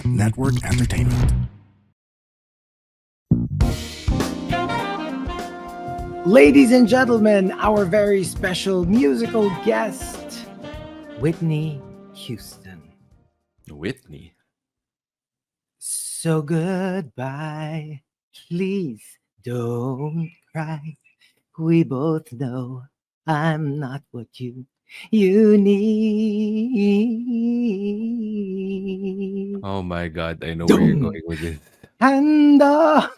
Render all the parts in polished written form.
Network Entertainment. Ladies and gentlemen, our very special musical guest, Whitney Houston. Whitney. So goodbye, please don't cry. We both know I'm not what you need. Oh my God, I know where you're going with this. Andor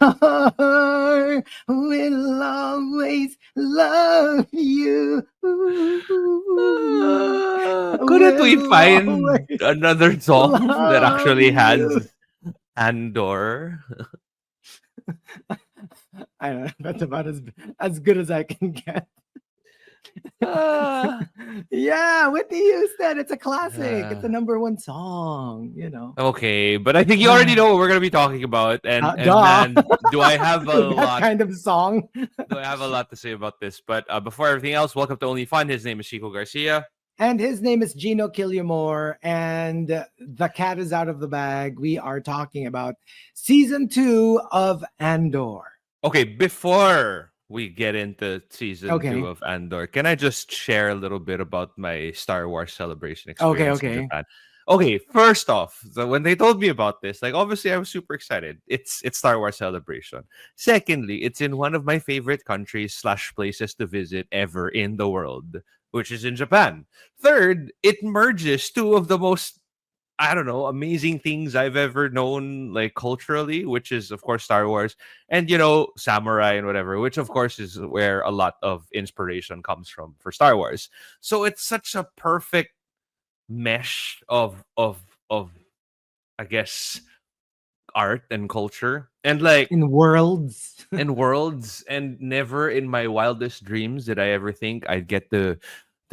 will always love you. Couldn't we Will find always another song that love actually you. has Andor? I don't know. That's about as good as I can get. Yeah, Whitney Houston. It's a classic. It's a number one song. You know. Okay, but I think you already know what we're gonna be talking about, and Duh. man, do I have a With that lot? kind of song. Do I have a lot to say about this? But before everything else, welcome to OnlyFun. His name is Chico Garcia. And his name is Gino Killiamore, and the cat is out of the bag. We are talking about season 2 of Andor. Okay, before we get into season Okay. 2 of Andor, can I just share a little bit about my Star Wars celebration experience in Okay. Japan? Okay, first off, so when they told me about this, like obviously I was super excited. It's Star Wars Celebration. Secondly, it's in one of my favorite countries / places to visit ever in the world, which is in Japan. Third, it merges two of the most, I don't know, amazing things I've ever known, like culturally, which is of course Star Wars, and samurai and whatever, which of course is where a lot of inspiration comes from for Star Wars. So it's such a perfect mesh of I guess art and culture, and like In worlds. and worlds, and never in my wildest dreams did I ever think I'd get to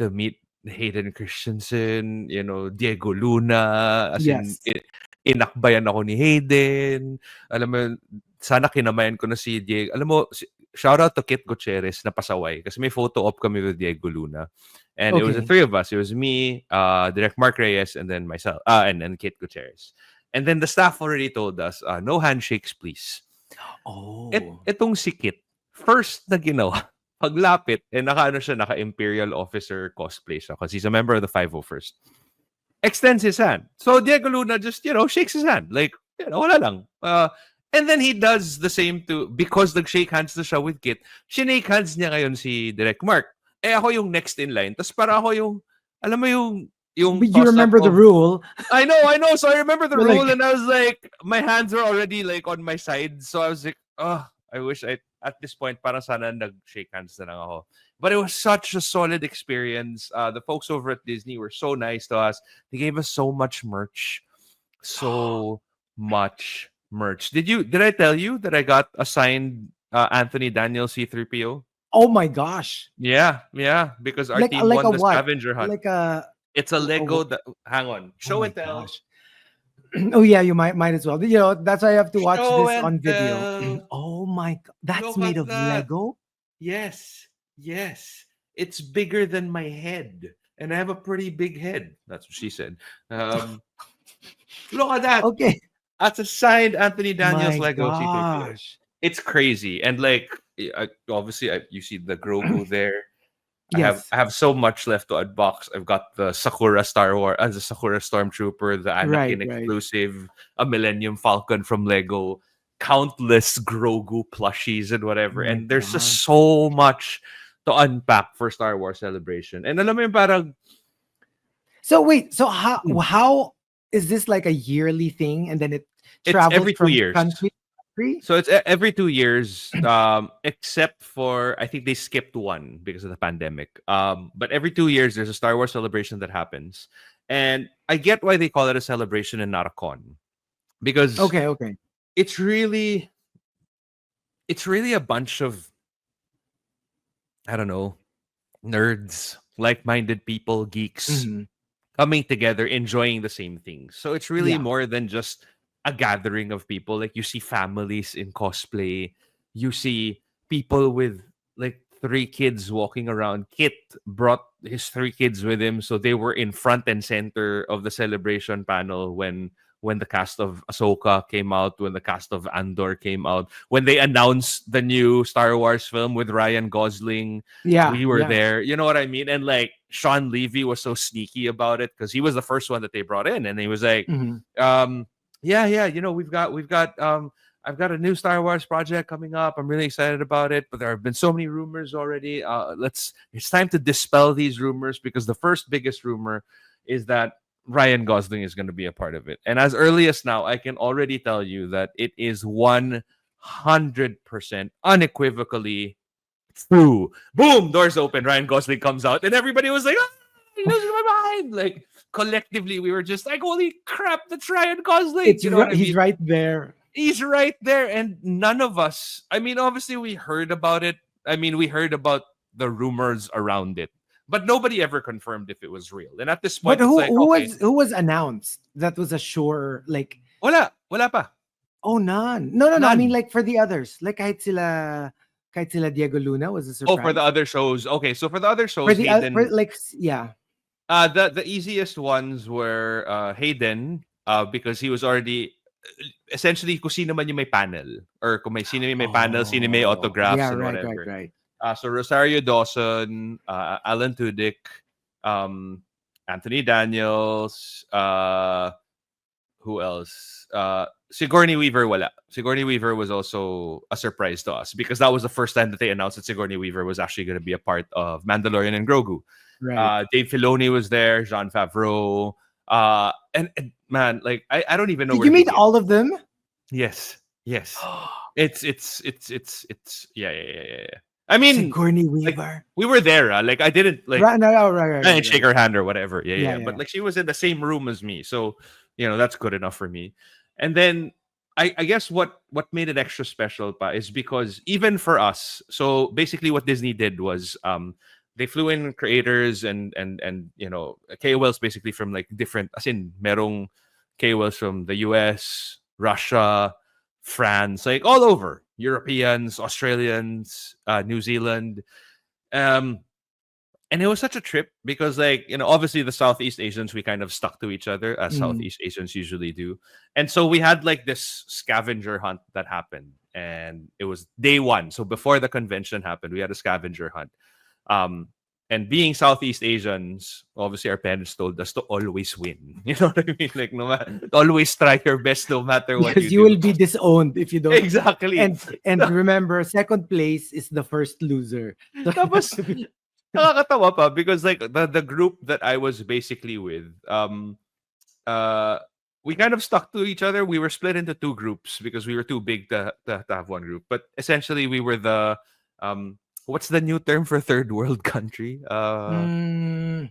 meet Hayden Christensen, Diego Luna, as Yes. in inakbayan ako ni Hayden. Alam mo, sana kinamayan ko na si Diego. Alam mo, shout out to Kit Gutierrez na pasaway kasi may photo op kami with Diego Luna. And it was the Okay. three of us. It was me, Direct Mark Reyes, and then myself, and Kit Gutierrez. And then the staff already told us, no handshakes, please. Oh. Itong si Kit, first na ginawa, paglapit, naka-Imperial Officer cosplay siya because he's a member of the 501st. Extends his hand. So Diego Luna just, shakes his hand. Like, wala lang. And then he does the same because nag-shake hands na siya with Kit, shinake hands niya ngayon si Direct Mark. Ako yung next in line. Tapos para ako yung, alam mo yung But you remember the rule. I know. So I remember the You're rule, like- and I was like, my hands were already like on my side. So I was like, I wish at this point, parang sana nag-shake hands na lang ako. But it was such a solid experience. The folks over at Disney were so nice to us. They gave us so much merch. So much merch. Did I tell you that I got a signed Anthony Daniels C-3PO? Oh my gosh. Yeah, because our Like team won a the what? scavenger hunt. Like a It's a Lego that, hang on. Show oh my and tell. gosh. Oh yeah, you might as well. That's why I have to watch Show this and on video. tell. Oh my god. That's Look made at of that. Lego? Yes. It's bigger than my head. And I have a pretty big head. That's what she said. Look at that. Okay. That's a signed Anthony Daniels My Lego C-3PO. gosh. It's crazy. And like, obviously, you see the Grogu there. Yes. I have so much left to unbox. I've got the Sakura Star Wars, as a Sakura Stormtrooper, the Anakin Right. exclusive, a Millennium Falcon from Lego, countless Grogu plushies and whatever. Oh my And there's God. just so much to unpack for Star Wars Celebration. And alam mo yung parang, So wait, so how is this like a yearly thing, and then it It's travels every 2 from years. country to country? So it's every 2 years, except for, I think they skipped one because of the pandemic. But every 2 years, there's a Star Wars celebration that happens. And I get why they call it a celebration and not a con. Because Okay. it's really a bunch of, I don't know, nerds, like-minded people, geeks, Mhm. coming together, enjoying the same things. So it's really Yeah. more than just a gathering of people. Like, you see families in cosplay, you see people with like 3 kids walking around. Kit brought his 3 kids with him, so they were in front and center of the celebration panel when when the cast of Ahsoka came out, when the cast of Andor came out, when they announced the new Star Wars film with Ryan Gosling. Yeah, We were yeah. there. You know what I mean? And like Sean Levy was so sneaky about it because he was the first one that they brought in, and he was like, Mhm. yeah, you know, we've got I've got a new Star Wars project coming up. I'm really excited about it, but there have been so many rumors already. It's time to dispel these rumors because the first biggest rumor is that Ryan Gosling is going to be a part of it. And as early as now, I can already tell you that it is 100% unequivocally true. Boom, doors open, Ryan Gosling comes out, and everybody was like, I'm losing my mind. Like, collectively, we were just like, holy crap, that's Ryan Gosling. You know what I He's mean? right there. He's right there. And none of us, I mean, obviously, we heard about it. I mean, we heard about the rumors around it, but nobody ever confirmed if it was real. And at this But point, it's like, okay, who was announced? That was a sure like wala pa. oh none. No, no, no. I mean None. like for the others. Like kahit sila Diego Luna was a Oh, for the surprise. other shows. Okay, so for the other For shows, the Hayden, yeah. the easiest ones were Hayden, because he was already essentially kung sino man yung may panel or kung may sino yung may panel, sino may Oh, autographs yeah, and right, right, whatever. right. So Rosario Dawson, Alan Tudyk, um, Anthony Daniels, who else? Sigourney Weaver wala. Sigourney Weaver was also a surprise to us because that was the first time that they announced that Sigourney Weaver was actually going to be a part of Mandalorian and Grogu. Right. Dave Filoni was there, Jean Favreau, and man, like I don't even know Did where you to meet begin. all of them? Yes, yes, it's yeah. I mean, Sigourney like Weaver. we were there. Like I didn't like Right, no, no, right, right, I right, didn't shake right. her hand or whatever. Yeah, Yeah, yeah. yeah. But like she was in the same room as me, so you know that's good enough for me. And then I guess what made it extra special pa is because even for us, so basically what Disney did was they flew in creators and you know KOLs basically from like different as in merong KOLs from the US, Russia, France, like all over, Europeans, Australians, New Zealand. Um and it was such a trip because like you know obviously the Southeast Asians we kind of stuck to each other as Mm. Southeast Asians usually do, and so we had like this scavenger hunt that happened, and it was day one, so before the convention happened we had a scavenger hunt. um and being Southeast Asians, obviously our parents told us to always win. You know what I mean? Like no matter, always try your best no matter what you Because you will do. be disowned if you don't. Exactly. And remember, second place is the first loser. So you have Tapos to be nakakatawa pa because like the group that I was basically with, uh we kind of stuck to each other. We were split into two groups because we were too big to have one group. But essentially we were the what's the new term for third world country? mm,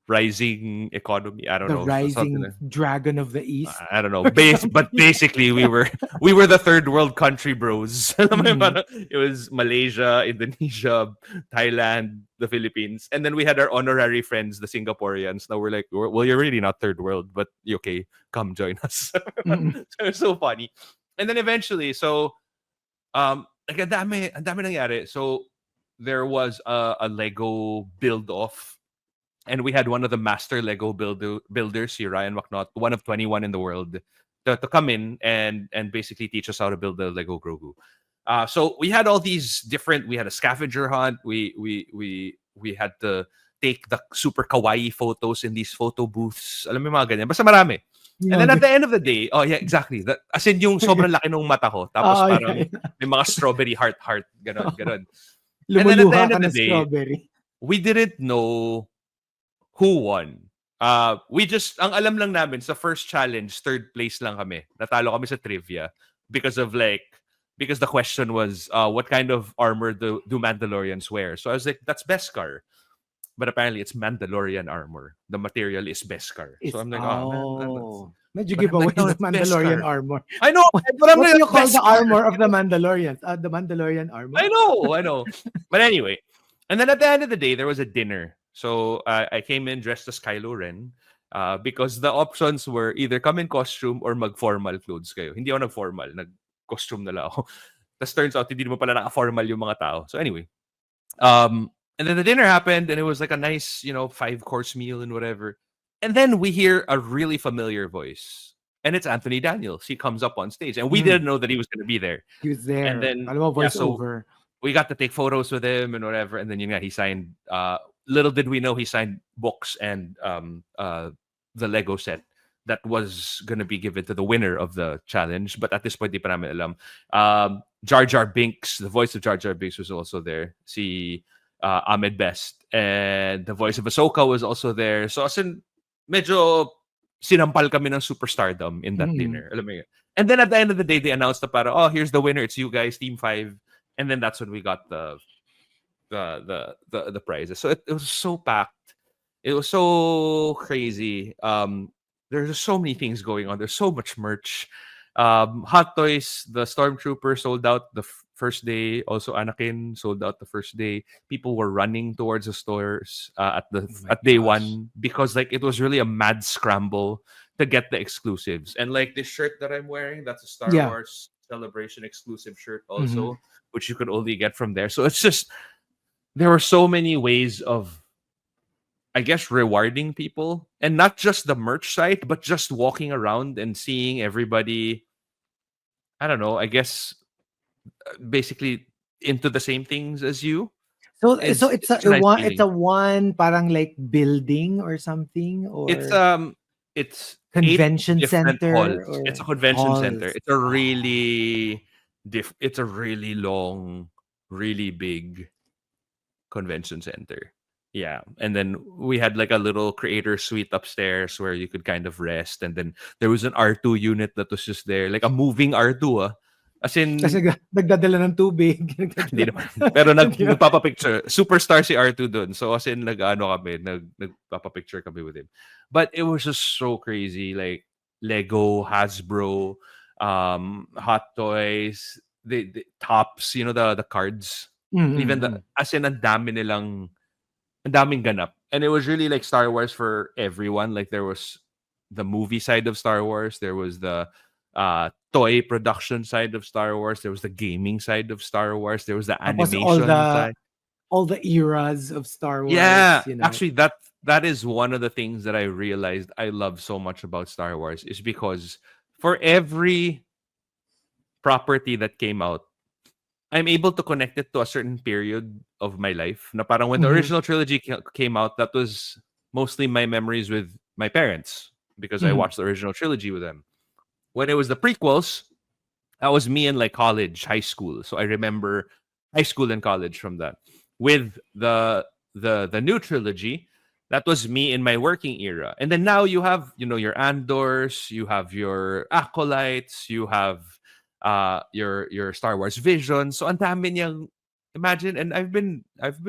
Rising economy. I don't the know. Something rising like dragon of the east I don't know. or But something. basically, we were the third world country bros. Alam mo yung Mm. parang it was Malaysia, Indonesia, Thailand, the Philippines, and then we had our honorary friends, the Singaporeans. Now we're like, well, you're really not third world, but okay, come join us. Mm. So it's so funny. And then eventually, so like ang dami nangyari. So there was a Lego build off, and we had one of the master Lego builders, si Ryan McNaught, one of 21 in the world, to come in and basically teach us how to build the Lego Grogu. So we had all these different. We had a scavenger hunt. We had to take the super kawaii photos in these photo booths. Alam mo yung mga ganyan. Basta marami. And then at the end of the day, oh yeah, exactly. As in yung sobrang laki ng mata ko. Tapos Oh, yeah, parang yeah. may mga strawberry heart, ganon, ganon. And then at the Lumuluha end ka of the ng day, strawberry. we didn't know who won. We just, ang alam lang namin, sa first challenge, third place lang kami. Natalo kami sa trivia because of like, because the question was, what kind of armor do Mandalorians wear? So I was like, that's Beskar. But apparently it's Mandalorian armor. The material is Beskar. So It's I'm like, oh man, that's, medyo but give I'm like, away no, the it's Mandalorian Beskar. armor. I know, What, but I'm what like, do you that's call the Beskar. armor of the Mandalorians? The Mandalorian armor? I know. But anyway, and then at the end of the day, there was a dinner. So I came in dressed as Kylo Ren, because the options were either come in costume or mag-formal clothes kayo. Hindi ako nag-formal, nag-costume na lang ako. Tapos turns out, hindi mo pala naka-formal yung mga tao. So anyway, and then the dinner happened, and it was like a nice, 5-course meal and whatever. And then we hear a really familiar voice. and it's Anthony Daniels. He comes up on stage, and we didn't know that he was going to be there. He was And there. then, Alam mo, yeah, so voiceover. we got to take photos with him and whatever. And then he signed. Little did we know he signed books and the Lego set that was gonna be given to the winner of the challenge. But at this point, di pa namin alam. Jar Jar Binks, the voice of Jar Jar Binks, was also there. Si Ahmed Best, and the voice of Ahsoka was also there. So as in, medyo sinampal kami ng superstardom in that dinner. Alam mo yun? And then at the end of the day, they announced the para, oh, here's the winner. It's you guys, Team 5. And then that's when we got the prizes. So it was so packed. It was so crazy. There's so many things going on. There's so much merch. Hot Toys, the Stormtrooper sold out the first day. Also, Anakin sold out the first day. People were running towards the stores at day one because like it was really a mad scramble to get the exclusives. And like this shirt that I'm wearing, that's a Star Wars Celebration exclusive shirt also, which you could only get from there. So it's just there were so many ways of, I guess, rewarding people, and not just the merch site, but just walking around and seeing everybody. I don't know. I guess basically into the same things as you. So It's it's such a nice it's feeling. a one parang like building or something, or It's convention 8 different center, halls. or It's a convention center. halls. It's a really it's a really long, really big convention center. Yeah. And then we had like a little creator suite upstairs where you could kind of rest. And then there was an R2 unit that was just there, like a moving R2. As in, Kasi nagdadala ng tubig. hindi naman. Pero nagpapapicture. Superstar si R2 dun. So as in, nagpapapicture kami with him. But it was just so crazy. Like Lego, Hasbro, Hot Toys, the Tops, the cards. Even as in, ang daming ganap. And it was really like Star Wars for everyone. Like there was the movie side of Star Wars. There was the toy production side of Star Wars. There was the gaming side of Star Wars. There was the animation side. All the eras of Star Wars. Yeah, actually, that is one of the things that I realized I love so much about Star Wars is because for every property that came out, I'm able to connect it to a certain period of my life. Na parang when the original trilogy came out, that was mostly my memories with my parents because I watched the original trilogy with them. When it was the prequels, that was me in like college, high school. So I remember high school and college from that. With the new trilogy, that was me in my working era. And then now you have, your Andors, you have your Acolytes, you have your Star Wars Vision. So ang dami niyang, imagine, and I've been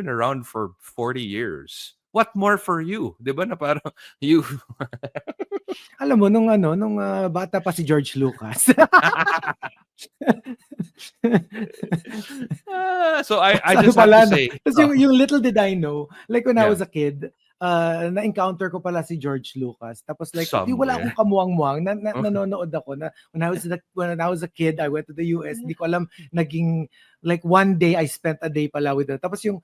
around for 40 years. What more for you? 'Di ba na parang you Alam mo nung bata pa si George Lucas. So I just have to say. Tapos yung little did I know, like when I was a kid, na-encounter ko pala si George Lucas. Tapos like, wala akong kamuwang-muwang. Nanonood ako. When I was a kid, I went to the US. Hindi ko alam, naging, like one day, I spent a day pala with her. Tapos yung,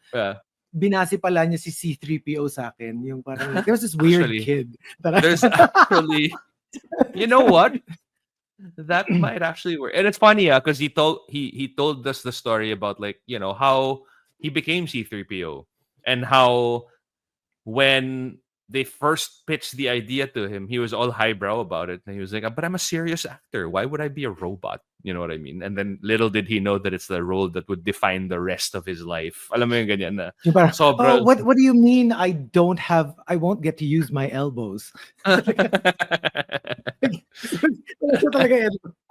binasi pala niya si C-3PO sa akin. Yung parang, there was this weird kid. There's actually, you know what? That might actually work. And it's funny, because he told us the story about like, how he became C-3PO and how when they first pitched the idea to him, he was all highbrow about it. And he was like, but I'm a serious actor. Why would I be a robot? You know what I mean? And then little did he know that it's the role that would define the rest of his life. Alam mo yung ganyan na. What do you mean I won't get to use my elbows? Alam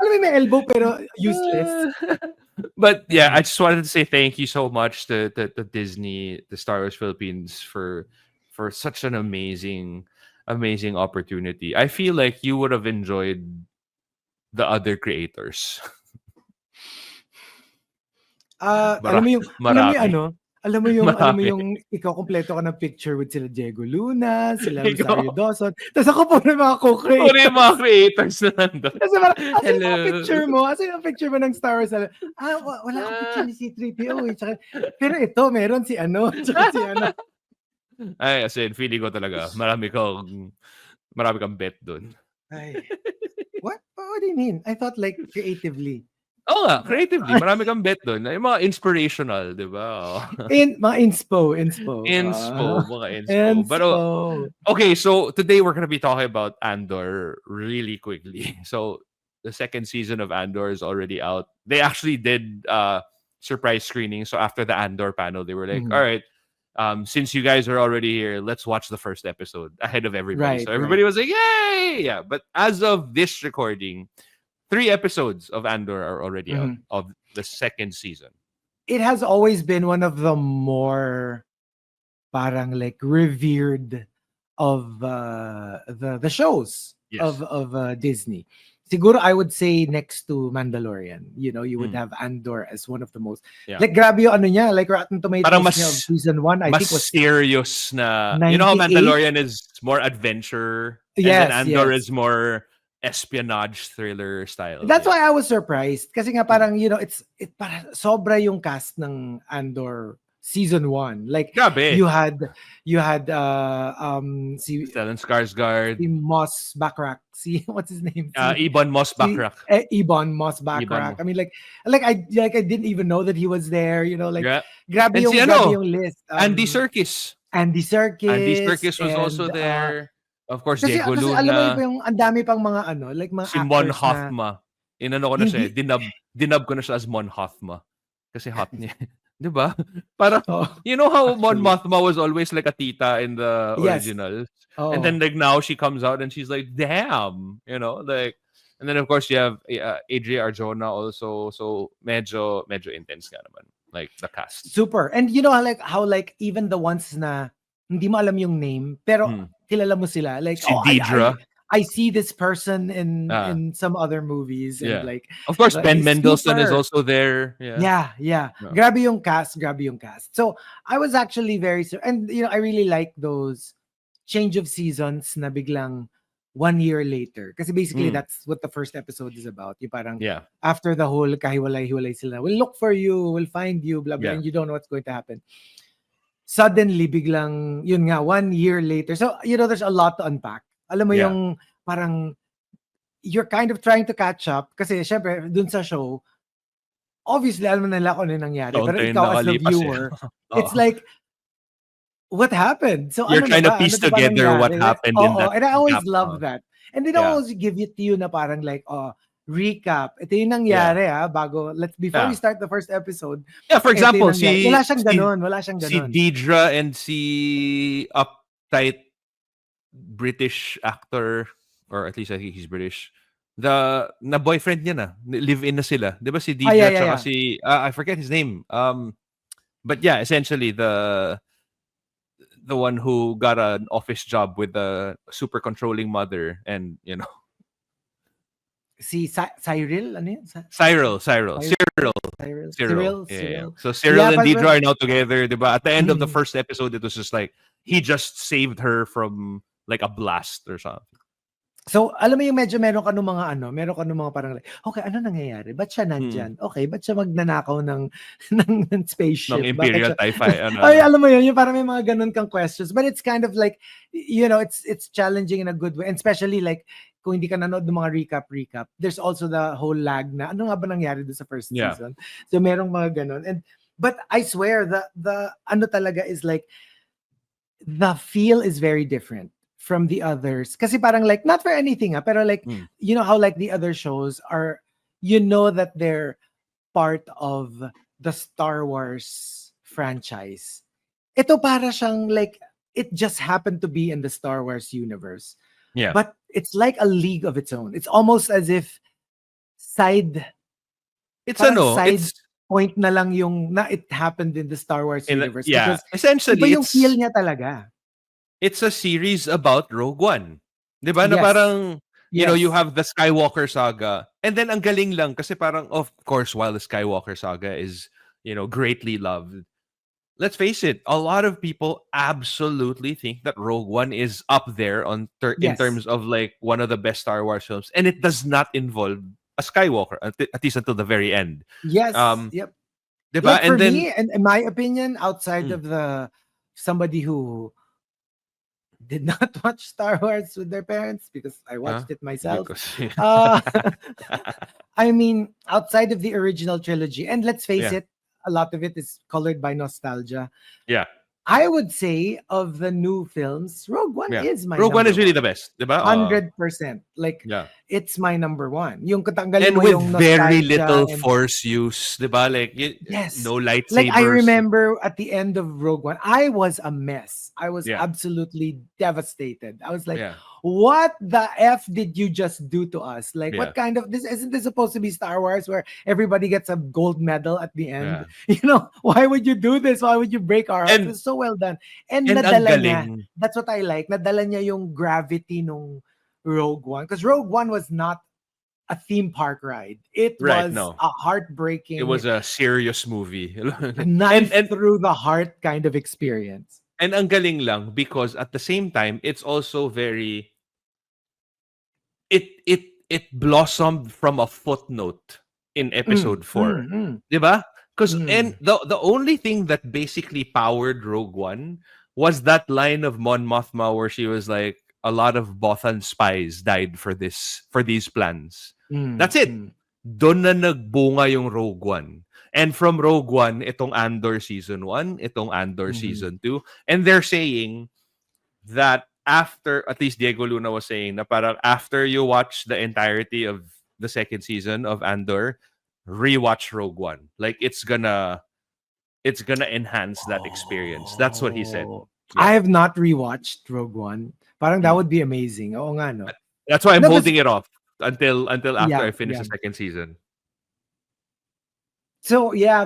mo may elbow pero useless. But yeah, I just wanted to say thank you so much to Disney, the Star Wars Philippines for such an amazing opportunity. I feel like you would have enjoyed the other creators. Alam mo yung ikaw kompleto ka ng picture with sila Diego Luna, sila Rosario Dawson. Tapos ako po na mga co-creators. Puro yung mga creators na nandun. Kasi asan yung picture mo ng Star Wars? Wala akong picture ni C-3PO. Pero ito, meron si tsaka si Ay, as in, feeling ko talaga, marami kang bet dun. Ay. What do you mean? I thought like creatively. Oo nga, creatively, marami kang bet doon. Yung mga inspirational, di ba? Mga inspo. Mga inspo. But Inspo. okay, so today we're gonna be talking about Andor really quickly. So the second season of Andor is already out. They actually did surprise screening. So after the Andor panel, they were like, all right, since you guys are already here, let's watch the first episode ahead of everybody. Right, So everybody was like, yay! Yeah. But as of this recording, 3 episodes of Andor are already out of the second season. It has always been one of the more parang like revered of the shows Yes. of Disney. Siguro I would say next to Mandalorian. You would have Andor as one of the most like grabe yung ano niya, like Rotten Tomatoes niya of season 1 I think was serious na. 98. You know how Mandalorian is more adventure and then Andor is more espionage thriller style. That's why I was surprised kasi nga parang parang sobra yung cast ng Andor season 1. Like grabe. you had Stellan Skarsgård, Moss Backrack. What's his name? Ebon Moss Backrack. Ebon Moss Backrack. I mean like I didn't even know that he was there, grabe yung list. Andy Serkis. Andy Serkis was also there. Of course, kasi, Diego kasi Luna. alam mo yung ang dami pang mga like mga si Mon Hothma. Inano ko na siya. Dinab ko na siya as Mon Hothma. Kasi hot niya. Diba? Para, you know how Mon Mothma was always like a tita in the originals? And then like now she comes out and she's like, damn! Like, and then of course you have Adria Arjona also. So medyo intense nga naman. Like the cast. Super. And how even the ones na hindi mo alam yung name, pero kilala mo sila. Like, si Deidre. I see this person in some other movies. And like, of course, Ben Mendelsohn is also there. Yeah. Grabe yung cast. So I was actually and I really like those change of seasons na biglang 1 year later. Kasi basically that's what the first episode is about. Yung parang after the whole kahiwalay-hiwalay sila, we'll look for you, we'll find you, blah, blah, and you don't know what's going to happen. Suddenly, biglang, yun nga, 1 year later. So, there's a lot to unpack. Alam mo yung parang, you're kind of trying to catch up. Kasi, syempre, dun sa show, obviously, alam mo nila kung ano yung nangyari. Pero ikaw as the viewer, it's like, what happened? So, you're trying to piece together what happened in that. And I always love that. And they don't always give it to you na parang like, recap. Ito yung nangyari before we start the first episode. Yeah, for example, wala siyang ganun. Si Deidre and si uptight British actor, or at least I think he's British, na boyfriend niya na, live-in na sila. Di ba si Deidre tsaka si, I forget his name. But yeah, essentially the one who got an office job with a super controlling mother and, si Cyril, ano yun? Cyril. Yeah. So Cyril and Deidre are now together, diba? At the end of the first episode, it was just like, he just saved her from like a blast or something. So, alam mo yung medyo meron ka nung mga parang like, okay, ano nangyayari? Ba't siya nandyan? Okay, ba't siya magnanakaw ng spaceship? Ng Imperial TIE Fighter. Ay, alam mo yun, yung parang may mga ganun kang questions. But it's kind of like, it's challenging in a good way. And especially like, kung hindi ka nanood ng mga recap, there's also the whole lag na, ano nga ba nangyari doon sa first season? So, merong mga ganun. But I swear, the ano talaga is like, the feel is very different from the others. Kasi parang like, not for anything, pero like, how like the other shows are, that they're part of the Star Wars franchise. Ito para siyang like, it just happened to be in the Star Wars universe. Yeah. But it's like a league of its own. It's almost as if side point na lang yung na it happened in the Star Wars universe. Yeah. Because essentially, iba yung feel niya talaga. It's a series about Rogue One. Diba? Na parang, you have the Skywalker saga. And then, ang galing lang, kasi parang, of course, while the Skywalker saga is, greatly loved, let's face it, a lot of people absolutely think that Rogue One is up there in terms of, like, one of the best Star Wars films. And it does not involve a Skywalker, at least until the very end. Yes. Yep. Diba? Like, for me, and in my opinion, outside of somebody who did not watch Star Wars with their parents because I Huh? watched it myself. Because Uh, I mean, outside of the original trilogy, and let's face yeah, it, a lot of it is colored by nostalgia. yeah, I would say of the new films, Rogue One yeah. is my Rogue One number is really one. the best, diba? 100%. Like, Yeah. it's my number one. Yung katanggalin And mo with yung very nostalgia little and force use, diba? Like yes. no Like I lightsabers. remember at the end of Rogue One, I was a mess. I was Yeah, absolutely devastated. I was like, yeah, what the F did you just do to us? Like, yeah, what kind of this isn't this supposed to be Star Wars where everybody gets a gold medal at the end? yeah. Why would you do this? Why would you break our hearts? And It's so well done. And and ang nadala niya. galing. That's what I like. Nadala niya yung gravity nung Rogue One. Because Rogue One was not a theme park ride. It Right, was no. a It heartbreaking was a serious movie. and knife and through the heart kind of experience. and ang galing lang because at the same time it's also very it blossomed from a footnote in Mm, episode 4. mm, mm, 'Di ba? Cuz and mm. the only thing that basically powered Rogue One was that line of Mon Mothma where she was like a lot of Bothan spies died for these plans. Mm, That's it. mm, Doon na nagbunga yung Rogue One. And from Rogue One, itong Andor season 1, itong Andor mhm. season 2, and they're saying that after, at least Diego Luna was saying na parang after you watch the entirety of the second season of Andor, rewatch Rogue One. Like it's gonna enhance that experience. That's what he said. Oh. I Yeah. have not rewatched Rogue One. Parang that Mm. would be amazing. Oo nga, no? That's why I'm No, because holding it off until after yeah, I finish yeah. the second season. So, yeah,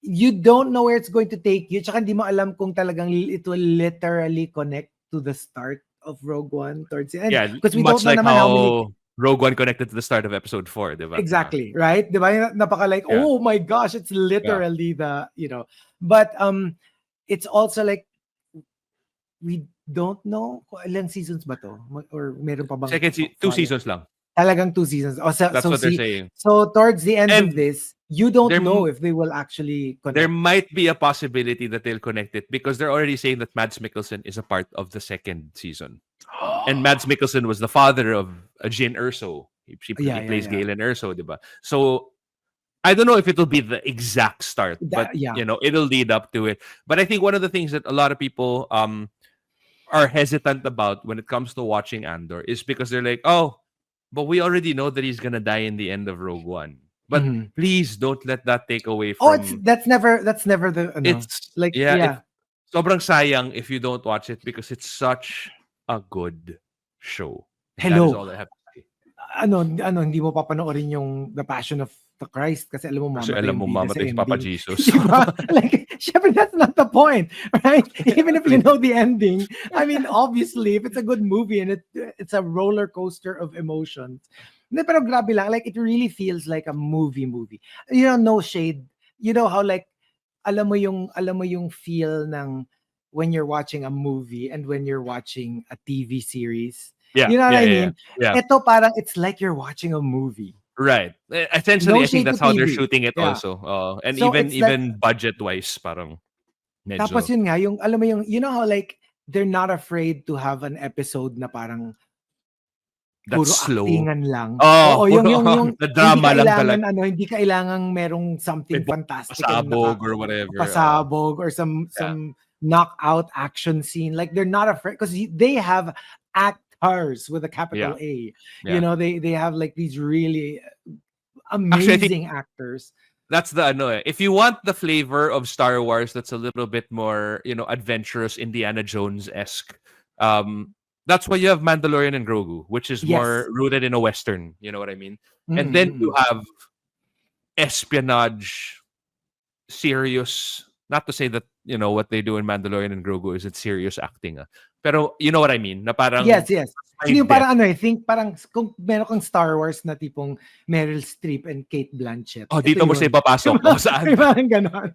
you don't know where it's going to take you. Tsaka hindi mo alam kung talagang it will literally connect to the start of Rogue One towards the end. Yeah, Because we don't much know like naman how many. how Rogue One connected to the start of episode 4, diba? Exactly, right? Di ba? Napaka like, Yeah. oh my gosh, it's Yeah. literally but it's also like we don't know kung ilang seasons ba to or meron pa bang Two follow. seasons lang. Talagang 2 seasons. That's what they're saying. So towards the end of And this, you don't there know if they will actually there connect. might be a possibility that they'll connect it because they're already saying that Mads Mikkelsen is a part of the second season. And Mads Mikkelsen was the father of Jyn Erso. He plays Yeah. Galen Erso, diba? So I don't know if it'll be the exact start, but Yeah. it'll lead up to it. But I think one of the things that a lot of people are hesitant about when it comes to watching Andor is because they're like, oh, but we already know that he's gonna die in the end of Rogue One. But Mhm. please don't let that take away Oh, from that's never the it's like yeah, yeah. it's sobrang sayang if you don't watch it because it's such a good show. That is Hello. all I have to say. Hindi mo papanoorin yung The Passion of the Christ kasi alam mo Kasi mamatay alam yung mo bida sa mamatay si Papa ending. Jesus. Di ba? Like, syempre, that's not the point, right? Even if you know the ending. I mean, obviously, if it's a good movie and it's a roller coaster of emotions. Hindi, pero grabe lang. Like, it really feels like a movie. No shade. You know how like, alam mo yung feel ng when you're watching a movie and when you're watching a TV series. Yeah, You know what I yeah. mean? Ito parang it's like you're watching a movie. Right. Essentially, No I think shade to that's how they're TV. shooting it Yeah. also. And So it's that, even budget-wise, parang tapos medyo. yun nga, yung, alam mo yung, you know how like, they're not afraid to have an episode na parang That's puro slow. actingan lang. Oh, Oo, yung the drama lang talaga. hindi kailangan merong something May fantastic and pasabog or whatever. pasabog or some knockout action scene. Like they're not afraid because they have actors with a capital A. Yeah. You know, they have like these really amazing actors. That's the if you want the flavor of Star Wars that's a little bit more, adventurous, Indiana Jones-esque, that's why you have Mandalorian and Grogu, which is more rooted in a Western, you know what I mean? And then you have espionage, serious, not to say that, what they do in Mandalorian and Grogu isn't serious acting. Pero you know what I mean? Na parang Yes. Hindi yung parang I think parang kung meron kang Star Wars na tipong Meryl Streep and Kate Blanchett. Oh, dito mo siya ipapasok. Diba? Saan? Parang ganon.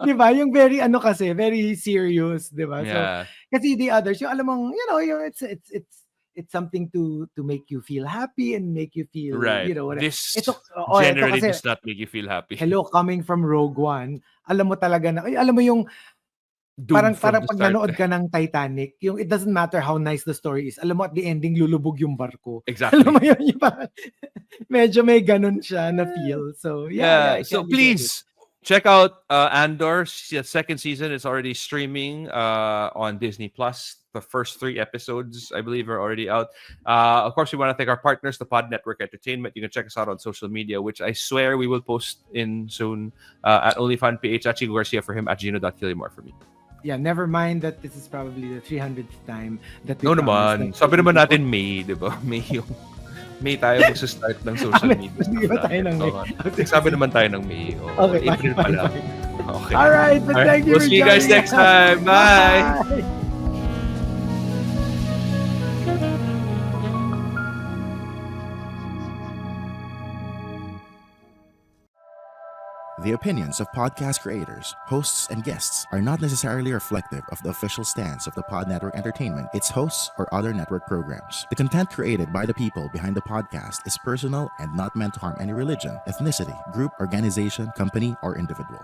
Di ba? Yung very kasi, very serious, di ba? Yeah. So, kasi the others, yung alam mong, it's something to make you feel happy and make you feel, right. Whatever. This generally kasi, does not make you feel happy. Hello, coming from Rogue One, alam mo talaga na, alam mo yung doomed from parang the pag start. nanood ka ng Titanic, yung it doesn't matter how nice the story is. Alam mo at the ending lulubog yung barko. Exactly. Alam mo yun, yung parang, medyo may ganun siya na feel. So yeah, I So can't get it. please check out Andor. Second season is already streaming on Disney Plus. The first 3 episodes, I believe, are already out. Of course, we want to thank our partners, the Pod Network Entertainment. You can check us out on social media, which I swear we will post in soon at OnlyFun PH, at Chico Garcia for him, at Gino.Killimore for me. Yeah, never mind that this is probably the 300th time that we No naman. Sabi naman natin May, di ba? May tayo mag-start ng social media. Hindi ba tayo ng May? Sabi naman tayo ng May. Okay, April pa lang. Okay. Alright, but thank you We'll for see you guys joining next time. Bye! The opinions of podcast creators, hosts, and guests are not necessarily reflective of the official stance of the Pod Network Entertainment, its hosts, or other network programs. The content created by the people behind the podcast is personal and not meant to harm any religion, ethnicity, group, organization, company, or individual.